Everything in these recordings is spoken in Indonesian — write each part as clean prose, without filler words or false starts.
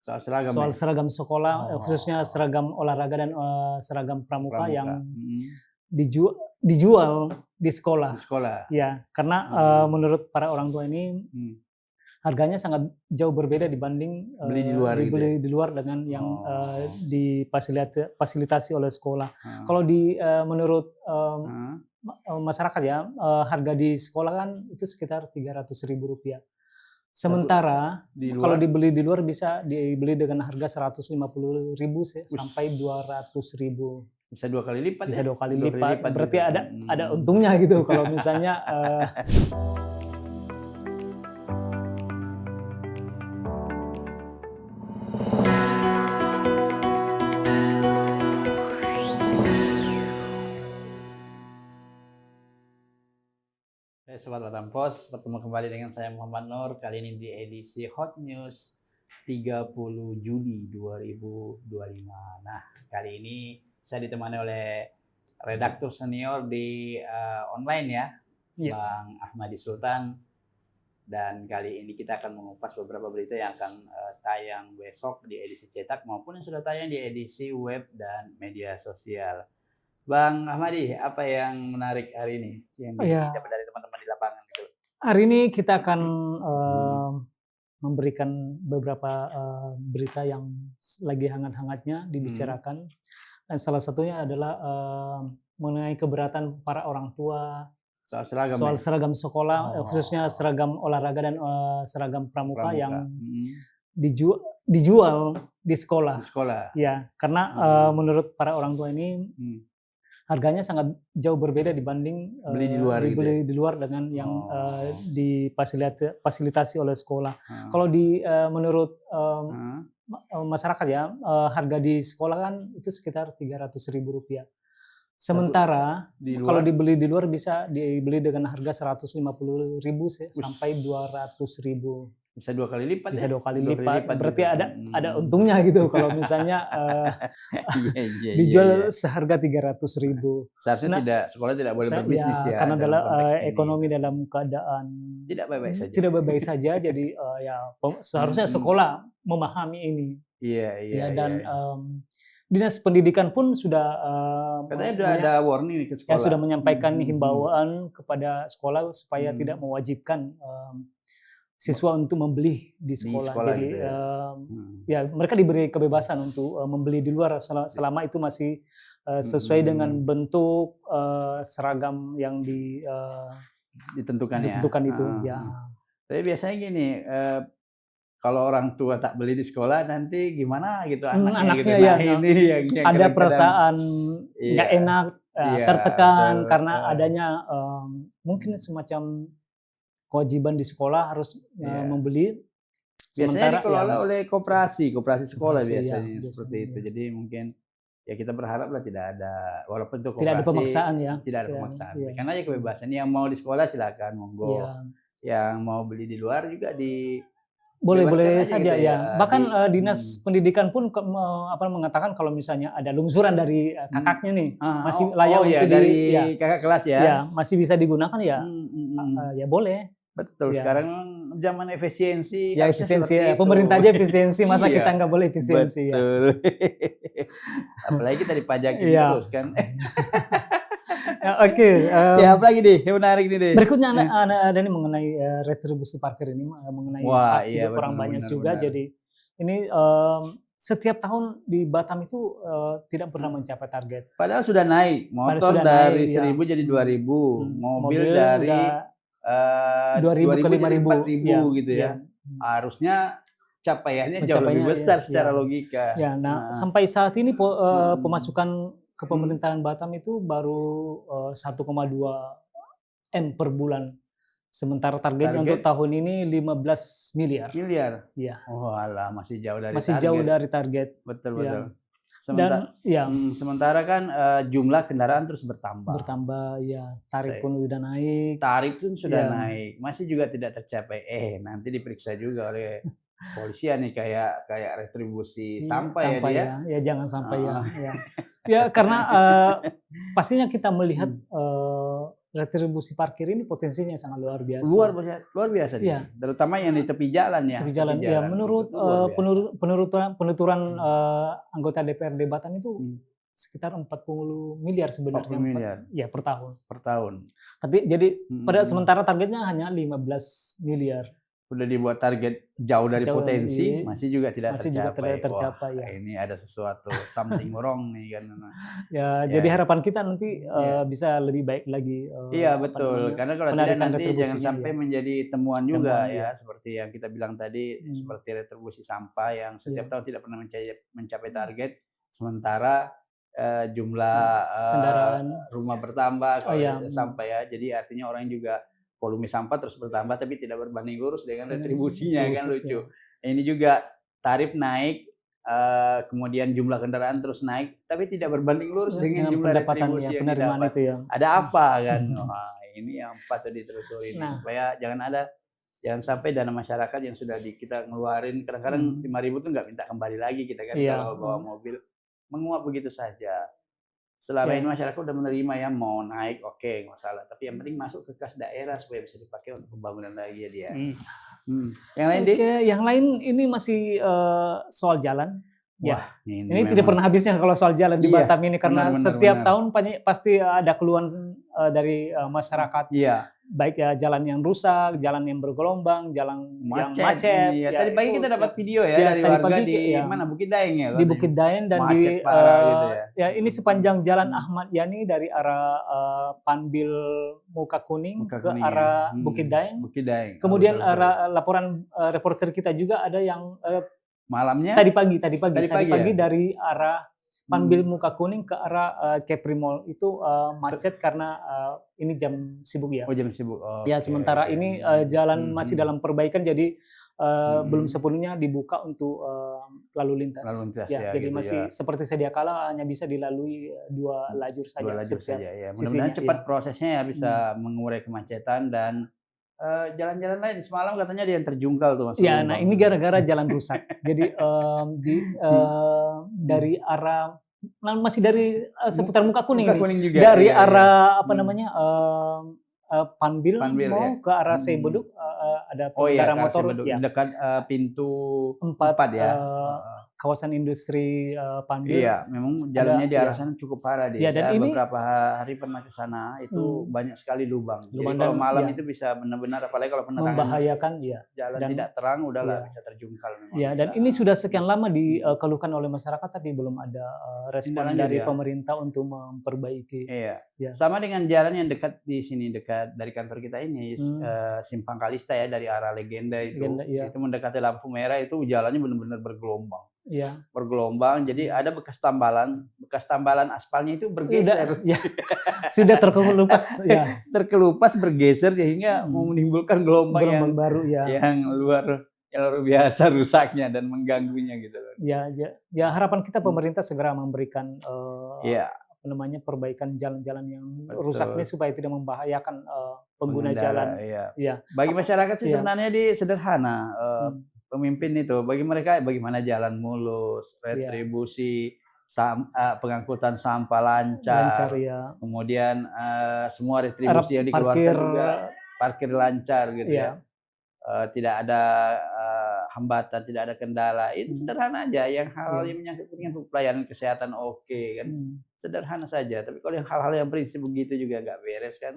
Soal seragam sekolah, Oh. khususnya seragam olahraga dan seragam pramuka Pramuka. yang dijual di Di sekolah. sekolah. Ya, karena menurut para orang tua ini harganya sangat jauh berbeda dibanding Beli di luar gitu ya? dibeli di luar dengan yang difasilitasi oleh sekolah. Kalau menurut masyarakat ya, harga di sekolah kan itu sekitar Rp300.000. Sementara kalau dibeli di luar bisa dibeli dengan harga Rp150.000 sampai Rp200.000. Bisa 2 kali lipat Bisa ya? 2 kali lipat. Berarti gitu. ada untungnya gitu kalau misalnya Sobat Batam Pos, bertemu kembali dengan saya Muhammad Nur. Kali ini di edisi Hot News 30 Juli 2025. Nah, kali ini saya ditemani oleh redaktur senior di online ya, Bang Ahmadi Sultan. Dan kali ini kita akan mengupas beberapa berita yang akan tayang besok di edisi cetak maupun yang sudah tayang di edisi web dan media sosial. Bang Ahmadi, apa yang menarik hari ini yang dapat dari teman-teman di lapangan gitu? Hari ini kita akan memberikan beberapa berita yang lagi hangat-hangatnya dibicarakan. Dan salah satunya adalah mengenai keberatan para orang tua soal seragam sekolah, khususnya seragam olahraga dan seragam pramuka yang dijual di sekolah. Ya, karena menurut para orang tua ini harganya sangat jauh berbeda dibanding beli di luar dengan yang difasilitasi oleh sekolah. Kalau menurut masyarakat ya, harga di sekolah kan itu sekitar Rp300.000. Sementara kalau dibeli di luar bisa dibeli dengan harga Rp150.000 sampai Rp200.000. Bisa 2 kali lipat. Bisa 2 kali lipat. Berarti gitu. ada untungnya gitu kalau misalnya dijual seharga Rp300.000. Seharusnya sekolah tidak boleh berbisnis ya. Karena adalah ekonomi dalam keadaan tidak baik-baik saja. Tidak baik-baik saja. Jadi seharusnya sekolah memahami ini. Iya. Dan Dinas Pendidikan pun sudah katanya sudah ada warning ke sekolah. Sudah menyampaikan himbauan kepada sekolah supaya tidak mewajibkan siswa untuk membeli di sekolah. Jadi gitu ya mereka diberi kebebasan untuk membeli di luar selama itu masih sesuai dengan bentuk seragam yang ditentukan itu. Ya. Tapi biasanya gini, kalau orang tua tak beli di sekolah nanti gimana gitu anaknya gitu. Ini yang ada perasaan nggak enak, tertekan karena adanya mungkin semacam kewajiban di sekolah harus membeli. Biasanya dikelola oleh koperasi sekolah biasanya seperti itu. Jadi mungkin ya kita berharaplah tidak ada, walaupun itu koperasi tidak ada pemaksaan ya. Tidak ada pemaksaan. Karena ya kebebasan. Yang mau di sekolah silakan monggo. Yang mau beli di luar juga boleh saja gitu ya. Bahkan Dinas Pendidikan pun mengatakan kalau misalnya ada lungsuran dari kakaknya nih masih layak untuk dari kakak kelas ya. Ya, masih bisa digunakan ya. Ya boleh. Betul, sekarang zaman efisiensi. Ya efisiensi, pemerintah aja efisiensi, masa kita nggak boleh efisiensi. Betul. Apalagi kita dipajakin terus kan. Oke. Ya apalagi nih, yang menarik nih deh. Berikutnya ada nih mengenai retribusi parkir ini, mengenai hak hidup orang banyak juga. Jadi ini setiap tahun di Batam itu tidak pernah mencapai target. Padahal sudah naik, motor dari 1.000 jadi 2.000, mobil dari 2.000 ke 5.000 gitu ya. Harusnya capaiannya jauh lebih besar secara logika. Ya, sampai saat ini pemasukan ke pemerintahan Batam itu baru 1,2 M per bulan. Sementara targetnya untuk tahun ini 15 miliar. Ya. Oh alah, masih jauh dari target. Jauh dari target. Betul. Sementara kan jumlah kendaraan terus bertambah. Ya. Tarif pun sudah naik. Tarif pun sudah naik. Masih juga tidak tercapai. Nanti diperiksa juga oleh polisian nih kayak retribusi sampah ya. Ya jangan sampai ya. Ya karena pastinya kita melihat retribusi parkir ini potensinya sangat luar biasa. Luar biasa dia. Terutama yang di tepi jalan ya. Tepi jalan. Ya, menurut penuturan anggota DPRD Batam itu sekitar 40 miliar sebenarnya. 40 miliar. Ya, per tahun. Per tahun. Tapi jadi pada sementara targetnya hanya 15 miliar. Udah dibuat target jauh dari potensi, masih juga tidak tercapai. Ya. Ini ada sesuatu something wrong nih kan. Ya, jadi harapan kita nanti bisa lebih baik lagi. Iya betul, karena kalau tidak nanti jangan sampai menjadi temuan juga ya, seperti yang kita bilang tadi, seperti retribusi sampah yang setiap tahun tidak pernah mencapai target, sementara jumlah rumah bertambah kalau sampah ya, jadi artinya orang juga volume sampah terus bertambah tapi tidak berbanding lurus dengan retribusinya kan lucu. Ini juga tarif naik, kemudian jumlah kendaraan terus naik tapi tidak berbanding lurus dengan jumlah retribusi yang didapat. Ada apa kan? Wah, ini yang patut ditelusuri supaya jangan sampai dana masyarakat yang sudah kita ngeluarin kadang-kadang 5.000 tuh nggak minta kembali lagi kita kan kalau bawa mobil menguap begitu saja. Selama ini masyarakat udah menerima ya mau naik oke nggak masalah, tapi yang penting masuk ke kas daerah supaya bisa dipakai untuk pembangunan lagi ya dia. Yang lain yang lain ini masih soal jalan. Wah, ini tidak pernah habisnya kalau soal jalan di Batam ini karena setiap tahun pasti ada keluhan dari masyarakat. Baik ya jalan yang rusak, jalan yang bergelombang, jalan yang macet. Iya. Tadi pagi kita dapat video ya dari warga di mana Bukit Daeng ya. Di Bukit Daeng dan macet parah gitu ya. Ini sepanjang jalan Ahmad Yani dari arah Panbil Muka Kuning ke arah Bukit Daeng. Kemudian laporan reporter kita juga ada yang malamnya tadi pagi dari arah Panbil Muka Kuning ke arah Kepri Mall itu macet karena ini jam sibuk ya. Oh, jam sibuk. Ya, sementara ini jalan masih dalam perbaikan jadi belum sepenuhnya dibuka untuk lalu lintas. Ya, jadi gitu masih seperti sedia kala hanya bisa dilalui 2 lajur saja. 2 lajur saja ya. Mudah-mudahan cepat prosesnya ya bisa mengurai kemacetan dan jalan-jalan lain semalam katanya ada yang terjungkal tuh Mas. Ya, nah ini gara-gara jalan rusak. Jadi dari arah masih dari seputar Muka Kuning juga, dari arah apa namanya Panbil mau ke arah Sebeduk ada pengendara motor dekat pintu 4 ya. Kawasan industri Panbil. Iya, memang jalannya di arah sana cukup parah dia. Dan ini beberapa hari pernah ke sana itu banyak sekali lubang. Jadi kalau malam itu bisa benar-benar apalagi kalau penerangan membahayakan jalan tidak terang udahlah bisa terjungkal memang. Ya, dan ini sudah sekian lama dikeluhkan oleh masyarakat tapi belum ada respon dari pemerintah untuk memperbaiki. Iya. Sama dengan jalan yang dekat di sini dekat dari kantor kita ini Simpang Kalista ya dari arah Legenda itu. Itu mendekati lampu merah itu jalannya benar-benar bergelombang. Bergelombang, jadi ada bekas tambalan aspalnya itu bergeser. Sudah terkelupas ya. Terkelupas bergeser sehingga menimbulkan gelombang yang baru yang luar biasa rusaknya dan mengganggunya gitu. Ya harapan kita pemerintah segera memberikan perbaikan jalan-jalan yang rusak ini supaya tidak membahayakan pengguna jalan. Bagi masyarakat sih sebenarnya sederhana. Pemimpin itu bagi mereka bagaimana jalan mulus, retribusi, pengangkutan sampah lancar kemudian semua retribusi yang dikeluarkan juga parkir lancar gitu ya. Tidak ada hambatan, tidak ada kendala. Itu sederhana aja yang hal yang menyangkut dengan pelayanan kesehatan kan. Sederhana saja, tapi kalau yang hal-hal yang prinsip begitu juga nggak beres kan.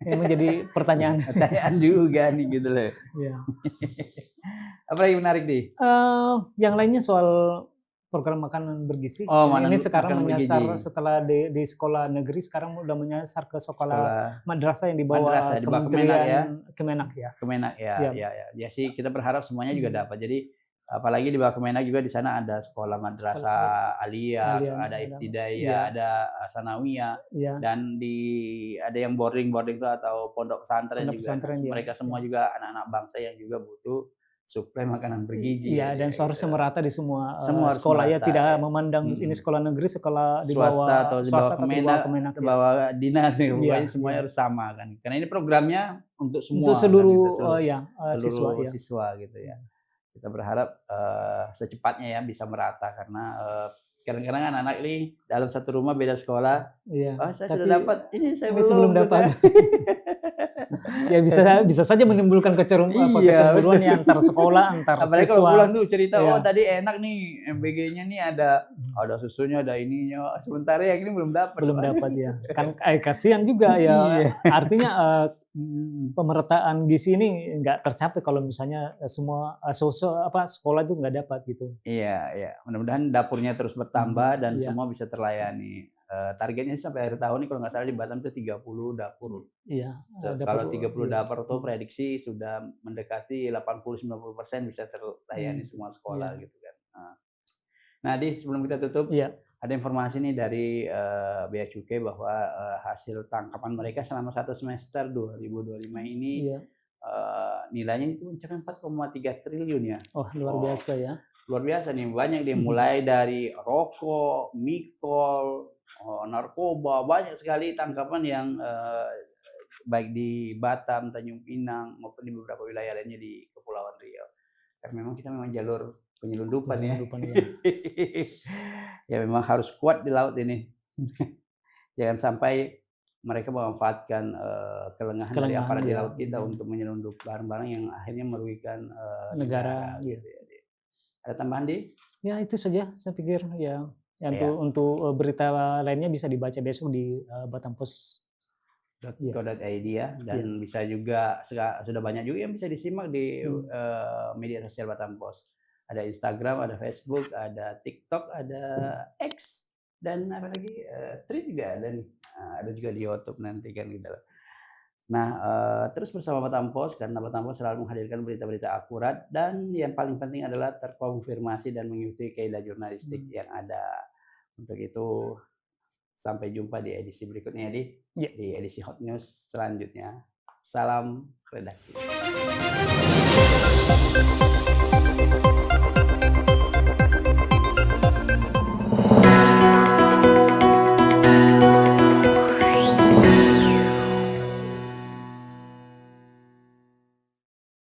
Ini menjadi pertanyaan juga nih gitu loh. Apa yang menarik nih? Yang lainnya soal program makanan bergizi. Ini sekarang menyasar setelah di sekolah negeri sekarang udah menyasar ke sekolah madrasah yang dibawa Kementerian Kemenak ya. Kemenak ya. Ya sih kita berharap semuanya juga dapat. Jadi apalagi di bawah Kemenak juga di sana ada sekolah madrasah aliyah, ada ibtidaiyah, ada sanawiyah, dan ada yang boarding itu atau pondok pesantren juga. Mereka semua juga anak-anak bangsa yang juga butuh suplai makanan bergizi. Iya, dan seharusnya merata di semua sekolah ya, tidak memandang ini sekolah negeri, sekolah di bawah swasta atau di bawah Kemenak, di bawah dinas nih, pokoknya semuanya harus sama kan. Karena ini programnya untuk semua, untuk seluruh siswa gitu ya. Kita berharap secepatnya ya bisa merata karena Kadang-kadang anak-anak ini dalam satu rumah beda sekolah. Iya. Oh, saya Tapi sudah dapat, ini saya belum belum. dapat. Ya bisa saja menimbulkan Iya, kecemburuan ya antar sekolah, antar apalagi kalau siswa. pulang tuh cerita, Iya. oh tadi enak nih MBG-nya nih ada susunya, ada ininya. Sementara yang ini belum dapat. Belum dapat ya. Kan kasihan juga ya. Iya. Artinya pemerataan gizi ini nggak tercapai kalau misalnya semua sekolah itu nggak dapat gitu. Iya. Mudah-mudahan dapurnya terus bertambah dan Iya. semua bisa terlayani. Targetnya sampai akhir tahun ini kalau nggak salah di Batam itu 30 dapur. Iya. Kalau 30 dapur itu prediksi sudah mendekati 80-90% bisa terlayani semua sekolah gitu kan. Nah, sebelum kita tutup, ada informasi nih dari Bea Cukai bahwa hasil tangkapan mereka selama 1 semester 2025 ini nilainya itu mencapai 4,3 triliun ya. Oh, luar biasa ya. Luar biasa nih, banyak dia mulai dari rokok, mikol, narkoba, banyak sekali tangkapan yang baik di Batam, Tanjung Pinang maupun di beberapa wilayah lainnya di Kepulauan Riau. Karena memang kita jalur penyelundupan ya. Ya memang harus kuat di laut ini. Jangan sampai mereka memanfaatkan kelengahan dari aparat di laut kita untuk menyelundup barang-barang yang akhirnya merugikan negara gitu ya. Ada tambahan, Di? Ya itu saja saya pikir ya. Untuk berita lainnya bisa dibaca besok di batampos.co.id ya, dan bisa juga sudah banyak juga yang bisa disimak di media sosial Batam Pos. Ada Instagram, ada Facebook, ada TikTok, ada X, dan apa lagi Thread juga ada nih. Ada juga di YouTube nanti kan gitu. Nah, terus bersama Batam Pos karena Batam Pos selalu menghadirkan berita-berita akurat dan yang paling penting adalah terkonfirmasi dan mengikuti kaidah jurnalistik yang ada. Untuk itu sampai jumpa di edisi berikutnya di edisi Hot News selanjutnya. Salam redaksi.